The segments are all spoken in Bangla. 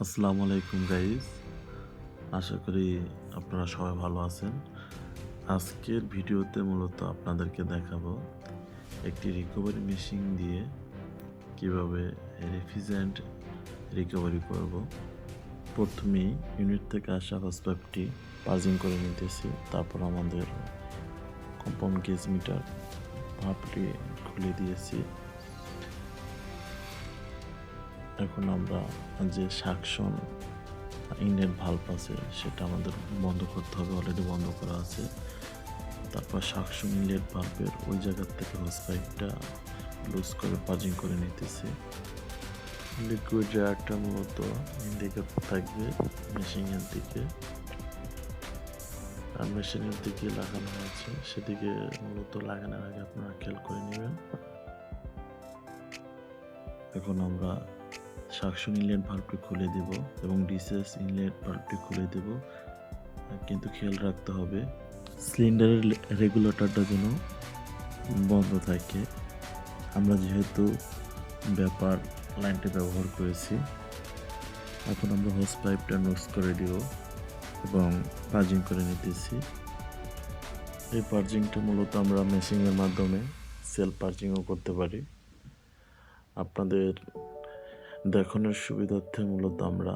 আসসালামু আলাইকুম গাইস, আশা করি আপনারা সবাই ভালো আছেন। আজকের ভিডিওতে মূলত আপনাদেরকে দেখাবো একটি রিকভারি মেশিন দিয়ে কিভাবে রেফ্রিজারেন্ট রিকভারি করব। প্রথমেই ইউনিট থেকে আসা হোস পাইপটি পাজিং করে নিতেছি, তারপর আমাদের কম্পাউন্ড গেজ মিটার ভাবটি খুলে দিয়েছি। এখন আমরা যে সাকশন ইনলেট ভাল্ব আছে সেটা আমাদের বন্ধ করতে হবে, অলরেডি বন্ধ করা আছে। তারপর সাকশন ইনলেট ভাল্বের ওই জায়গার থেকে হোস পাইপটা লুজ করে পাজিং করে নিতেছি। লিকুইড এয়ারটা মূলত দিকে থাকবে মেশিনের দিকে, আর মেশিনের দিকে লাগানো হয়েছে সেদিকে মূলত লাগানোর আগে আপনারা খেয়াল করে নেবেন। এখন আমরা সাকশন ইনলেট ভাল্বটি খুলে দেব এবং ডিসএস ইনলেট ভাল্বটি খুলে দেব, কিন্তু খেয়াল রাখতে হবে সিলিন্ডারের রেগুলেটরটা যেন বন্ধ থাকে। আমরা যেহেতু ব্যাপার লাইনটি ব্যবহার করেছি, এখন আমরা হোস পাইপটা নোজ করে দিব এবং পাজিং করে নিতেছি। এই পাজিংটা মূলত আমরা মেশিনের মাধ্যমে সেলফ পাজিংও করতে পারি। আপনাদের দেখানোর সুবিধার্থে মূলত আমরা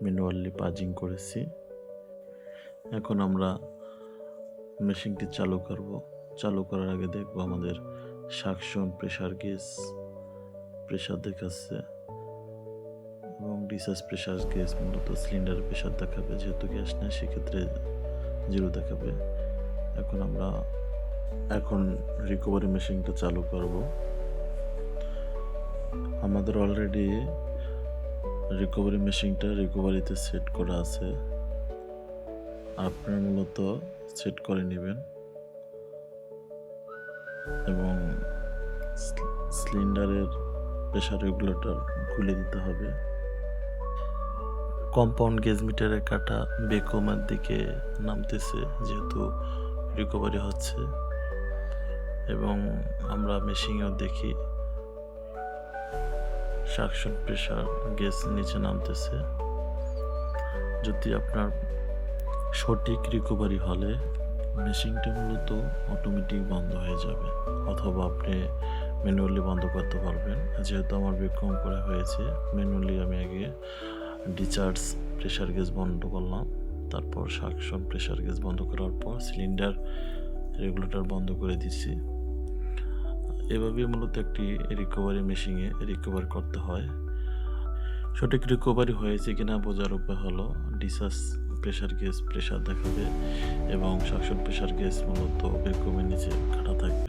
ম্যানুয়ালি পাজিং করেছি। এখন আমরা মেশিনটি চালু করব। চালু করার আগে দেখব আমাদের সাকশন প্রেসার গেজ প্রেসার দেখাচ্ছে এবং ডিসচার্জ প্রেসার গেজ মূলত সিলিন্ডারের প্রেসার দেখাবে, যেহেতু গ্যাস নেই সেক্ষেত্রে জিরো দেখাবে। এখন রিকভারি মেশিনটা চালু করব। আমাদের অলরেডি রিকভারি মেশিনটা রিকভারিতে সেট করা আছে, আপনারা মূলত সেট করে নেবেন এবং সিলিন্ডারের প্রেসার রেগুলেটর খুলে দিতে হবে। কম্পাউন্ড গেজ মিটারের কাটা বেকমের দিকে নামতেছে যেহেতু রিকভারি হচ্ছে, এবং আমরা মেশিনেও দেখি সাকশন প্রেসার গেজ নিচে নামতেছে। যদি আপনার সঠিক রিকভারি হলে মেশিনটা মূলত অটোমেটিক বন্ধ হয়ে যাবে, অথবা আপনি ম্যানুয়ালি বন্ধ করতে পারবেন। যেহেতু আমার বেকম করা হয়েছে, ম্যানুয়ালি আমি আগে ডিসচার্জ প্রেসার গেজ বন্ধ করলাম, তারপর সাকশন প্রেসার গেজ বন্ধ করার পর সিলিন্ডার রেগুলেটর বন্ধ করে দিছি। এভাবে মূলত একটি রিকভারি মেশিনে রিকভার করতে হয়। সঠিক রিকভারি হয়েছে কিনা বোঝার উপায় হলো ডিসচার্জ প্রেসার গেজ প্রেসার দেখাবে এবং সাকশন প্রেসার গেজ মূলত বেকমের নিচে কাটা থাকবে।